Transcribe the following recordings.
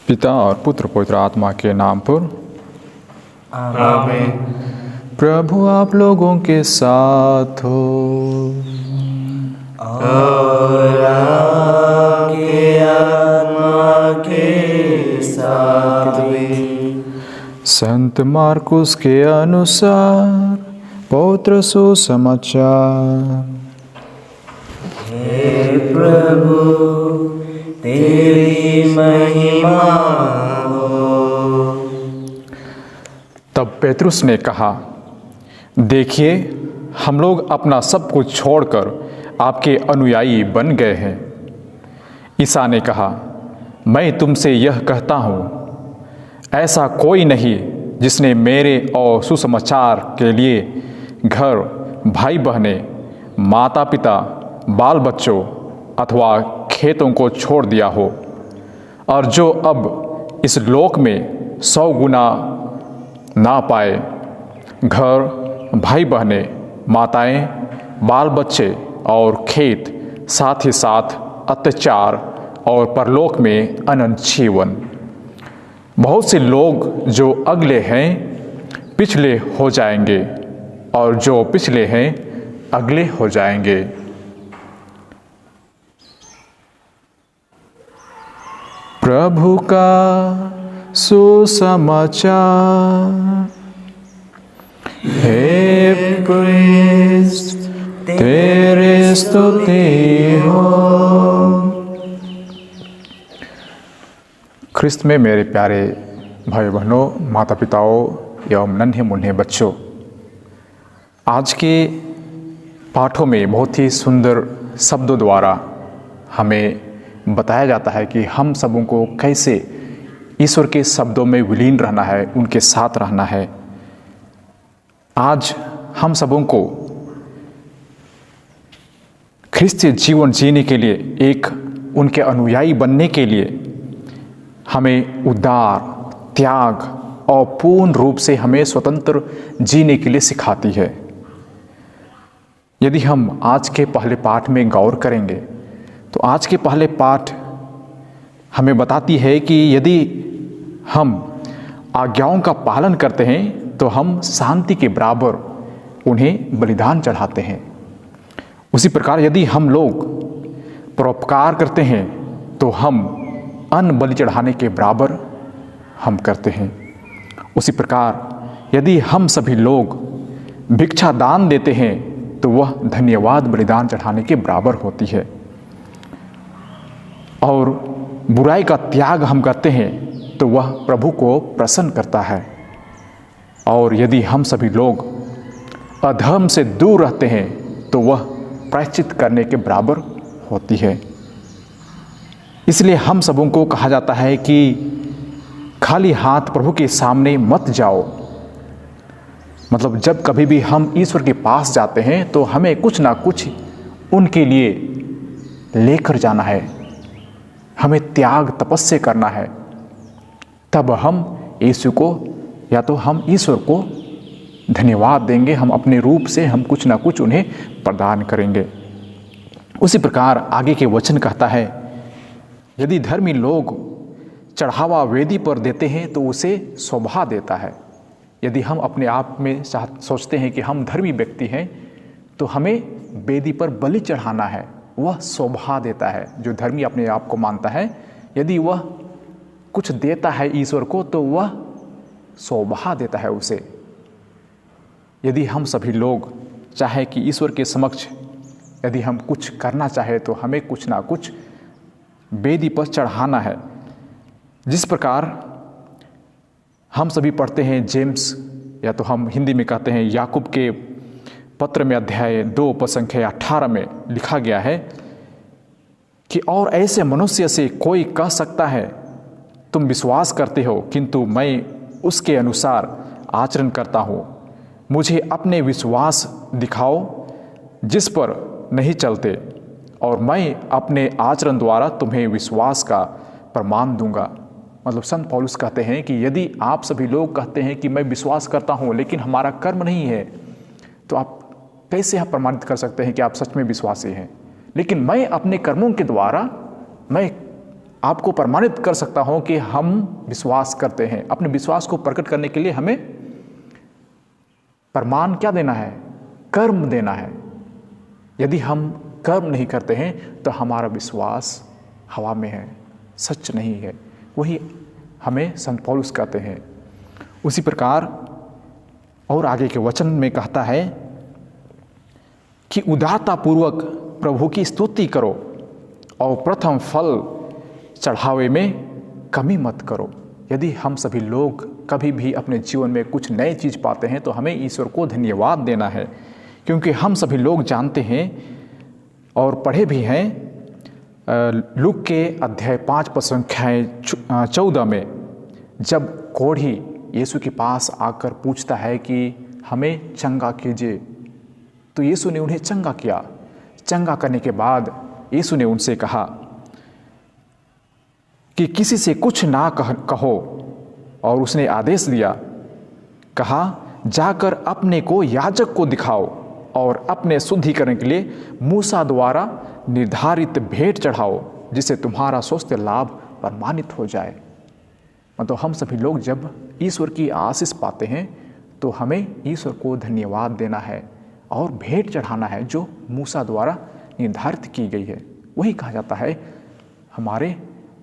पिता और पुत्र पवित्र आत्मा के नाम पर आमीन। प्रभु आप लोगों के साथ हो और आपके आत्मा के साथ भी। संत मार्कुस के अनुसार पवित्र सुसमाचार। हे प्रभु तेरी महिमा हो। तब पेतरुस ने कहा, देखिए हम लोग अपना सब कुछ छोड़कर आपके अनुयायी बन गए हैं। ईसा ने कहा, मैं तुमसे यह कहता हूँ, ऐसा कोई नहीं जिसने मेरे और सुसमाचार के लिए घर, भाई बहनें, माता पिता, बाल बच्चों अथवा खेतों को छोड़ दिया हो, और जो अब इस लोक में 100 गुना ना पाए, घर, भाई बहनें, माताएं, बाल बच्चे और खेत, साथ ही साथ अत्याचार और परलोक में अनंत जीवन। बहुत से लोग जो अगले हैं पिछले हो जाएंगे, और जो पिछले हैं अगले हो जाएंगे। प्रभु का सुसमाचार। हे क्रिस्त तेरे स्तुति हो। ख्रिस्त में मेरे प्यारे भाई बहनों, माता पिताओं एवं नन्हे मुन्ने बच्चों, आज के पाठों में बहुत ही सुंदर शब्दों द्वारा हमें बताया जाता है कि हम सबों को कैसे ईश्वर के शब्दों में विलीन रहना है, उनके साथ रहना है। आज हम सबों को ख्रिस्तीय जीवन जीने के लिए, एक उनके अनुयायी बनने के लिए हमें उदार, त्याग और पूर्ण रूप से हमें स्वतंत्र जीने के लिए सिखाती है। यदि हम आज के पहले पाठ में गौर करेंगे तो आज के पहले पाठ हमें बताती है कि यदि हम आज्ञाओं का पालन करते हैं तो हम शांति के बराबर उन्हें बलिदान चढ़ाते हैं। उसी प्रकार यदि हम लोग परोपकार करते हैं तो हम अन्न बलि चढ़ाने के बराबर हम करते हैं। उसी प्रकार यदि हम सभी लोग भिक्षा दान देते हैं तो वह धन्यवाद बलिदान चढ़ाने के बराबर होती है। और बुराई का त्याग हम करते हैं तो वह प्रभु को प्रसन्न करता है। और यदि हम सभी लोग अधर्म से दूर रहते हैं तो वह प्रायश्चित करने के बराबर होती है। इसलिए हम सबों को कहा जाता है कि खाली हाथ प्रभु के सामने मत जाओ। मतलब जब कभी भी हम ईश्वर के पास जाते हैं तो हमें कुछ ना कुछ उनके लिए लेकर जाना है, हमें त्याग तपस्या करना है। तब हम यीशु को या तो हम ईश्वर को धन्यवाद देंगे, हम अपने रूप से हम कुछ ना कुछ उन्हें प्रदान करेंगे। उसी प्रकार आगे के वचन कहता है, यदि धर्मी लोग चढ़ावा वेदी पर देते हैं तो उसे शोभा देता है। यदि हम अपने आप में सोचते हैं कि हम धर्मी व्यक्ति हैं तो हमें वेदी पर बलि चढ़ाना है, वह शोभा देता है। जो धर्मी अपने आप को मानता है, यदि वह कुछ देता है ईश्वर को तो वह शोभा देता है उसे। यदि हम सभी लोग चाहे कि ईश्वर के समक्ष यदि हम कुछ करना चाहे तो हमें कुछ ना कुछ वेदी पर चढ़ाना है। जिस प्रकार हम सभी पढ़ते हैं जेम्स, या तो हम हिंदी में कहते हैं याकूब के पत्र में अध्याय 2 पद संख्या 18 में लिखा गया है कि और ऐसे मनुष्य से कोई कह सकता है तुम विश्वास करते हो किंतु मैं उसके अनुसार आचरण करता हूँ। मुझे अपने विश्वास दिखाओ जिस पर नहीं चलते, और मैं अपने आचरण द्वारा तुम्हें विश्वास का प्रमाण दूंगा। मतलब संत पौलुस कहते हैं कि यदि आप सभी लोग कहते हैं कि मैं विश्वास करता हूँ लेकिन हमारा कर्म नहीं है, तो आप कैसे आप प्रमाणित कर सकते हैं कि आप सच में विश्वासी हैं? लेकिन मैं अपने कर्मों के द्वारा मैं आपको प्रमाणित कर सकता हूं कि हम विश्वास करते हैं। अपने विश्वास को प्रकट करने के लिए हमें प्रमाण क्या देना है? कर्म देना है। यदि हम कर्म नहीं करते हैं तो हमारा विश्वास हवा में है, सच नहीं है। वही हमें संत पौलुस कहते हैं। उसी प्रकार और आगे के वचन में कहता है कि उदारतापूर्वक प्रभु की स्तुति करो और प्रथम फल चढ़ावे में कमी मत करो। यदि हम सभी लोग कभी भी अपने जीवन में कुछ नई चीज़ पाते हैं तो हमें ईश्वर को धन्यवाद देना है, क्योंकि हम सभी लोग जानते हैं और पढ़े भी हैं लूक के अध्याय 5 पद संख्या 14 में, जब कोढ़ी यीशु के पास आकर पूछता है कि हमें चंगा कीजिए, तो यीशु ने उन्हें चंगा किया। चंगा करने के बाद यीशु ने उनसे कहा कि किसी से कुछ ना कहो, और उसने आदेश दिया, कहा जाकर अपने को याजक को दिखाओ और अपने शुद्धिकरण के लिए मूसा द्वारा निर्धारित भेंट चढ़ाओ, जिससे तुम्हारा स्वास्थ्य लाभ प्रमाणित हो जाए। मतलब हम सभी लोग जब ईश्वर की आशीष पाते हैं तो हमें ईश्वर को धन्यवाद देना है और भेंट चढ़ाना है जो मूसा द्वारा निर्धारित की गई है। वही कहा जाता है हमारे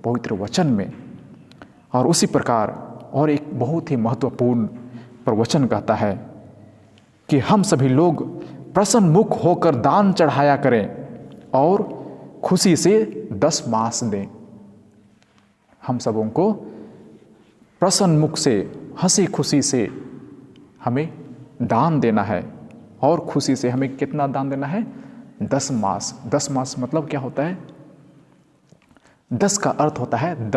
पवित्र वचन में। और उसी प्रकार और एक बहुत ही महत्वपूर्ण प्रवचन कहता है कि हम सभी लोग प्रसन्न मुख होकर दान चढ़ाया करें और खुशी से 10 मास दें। हम सबों को प्रसन्न मुख से, हंसी खुशी से हमें दान देना है, और खुशी से हमें कितना दान देना है? 10 मास। 10 मास मतलब क्या होता है? 10 का अर्थ होता है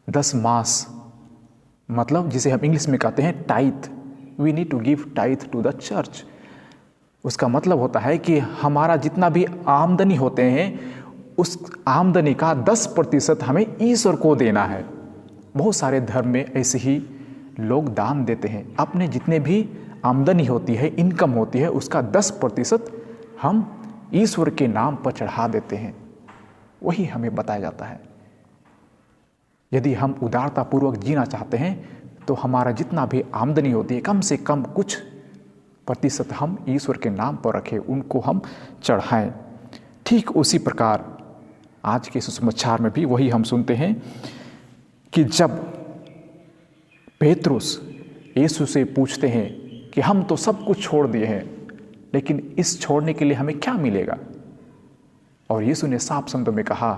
10 मास, मतलब जिसे हम इंग्लिश में कहते हैं tithe. We need to give tithe to the church. उसका मतलब होता है कि हमारा जितना भी आमदनी होते हैं उस आमदनी का 10% हमें ईश्वर को देना है। बहुत सारे धर्म में ऐसे ही लोग दान देते हैं। अपने जितने भी आमदनी होती है, इनकम होती है, उसका 10% हम ईश्वर के नाम पर चढ़ा देते हैं। वही हमें बताया जाता है। यदि हम उदारतापूर्वक जीना चाहते हैं तो हमारा जितना भी आमदनी होती है, कम से कम कुछ प्रतिशत हम ईश्वर के नाम पर रखें, उनको हम चढ़ाएं। ठीक उसी प्रकार आज के सुसमाचार में भी वही हम सुनते हैं कि जब पेतरुस यीशु से पूछते हैं कि हम तो सब कुछ छोड़ दिए हैं, लेकिन इस छोड़ने के लिए हमें क्या मिलेगा? और यीशु ने साफ शब्दों में कहा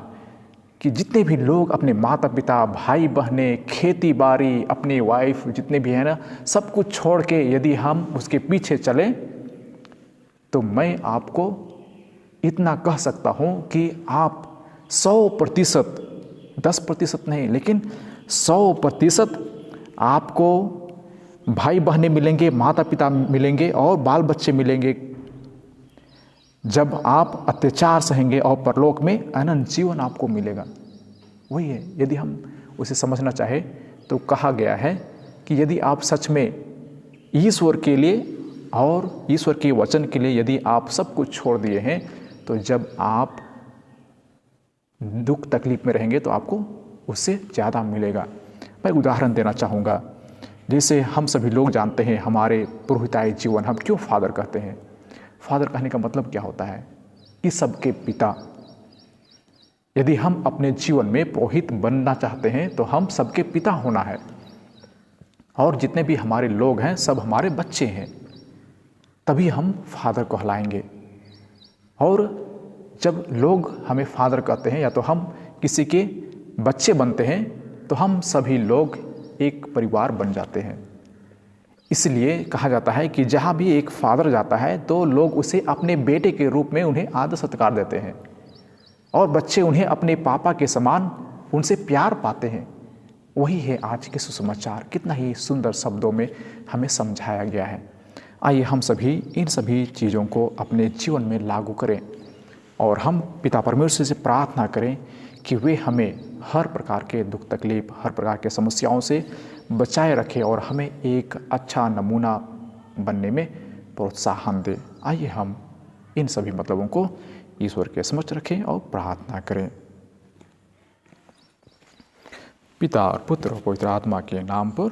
कि जितने भी लोग अपने माता पिता, भाई बहने, खेती बाड़ी, अपनी वाइफ, जितने भी हैं ना, सब कुछ छोड़ के यदि हम उसके पीछे चलें तो मैं आपको इतना कह सकता हूँ कि आप 100%, 10% नहीं लेकिन 100% आपको भाई बहनें मिलेंगे, माता पिता मिलेंगे और बाल बच्चे मिलेंगे जब आप अत्याचार सहेंगे, और परलोक में अनंत जीवन आपको मिलेगा। वही है। यदि हम उसे समझना चाहे तो कहा गया है कि यदि आप सच में ईश्वर के लिए और ईश्वर के वचन के लिए यदि आप सब कुछ छोड़ दिए हैं तो जब आप दुख तकलीफ में रहेंगे तो आपको उससे ज़्यादा मिलेगा। मैं उदाहरण देना चाहूँगा। जैसे हम सभी लोग जानते हैं हमारे पुरोहिताई जीवन, हम क्यों फादर कहते हैं? फादर कहने का मतलब क्या होता है? कि सबके पिता। यदि हम अपने जीवन में पुरोहित बनना चाहते हैं तो हम सबके पिता होना है, और जितने भी हमारे लोग हैं सब हमारे बच्चे हैं, तभी हम फादर कहलाएंगे। और जब लोग हमें फादर कहते हैं या तो हम किसी के बच्चे बनते हैं तो हम सभी लोग एक परिवार बन जाते हैं। इसलिए कहा जाता है कि जहाँ भी एक फादर जाता है तो लोग उसे अपने बेटे के रूप में उन्हें आदर सत्कार देते हैं, और बच्चे उन्हें अपने पापा के समान उनसे प्यार पाते हैं। वही है आज के सुसमाचार। कितना ही सुंदर शब्दों में हमें समझाया गया है। आइए हम सभी इन सभी चीज़ों को अपने जीवन में लागू करें और हम पिता परमेश्वर से प्रार्थना करें कि वे हमें हर प्रकार के दुख तकलीफ, हर प्रकार के समस्याओं से बचाए रखें और हमें एक अच्छा नमूना बनने में प्रोत्साहन दें। आइए हम इन सभी मतलबों को ईश्वर के समक्ष रखें और प्रार्थना करें। पिता और पुत्र और पवित्र आत्मा के नाम पर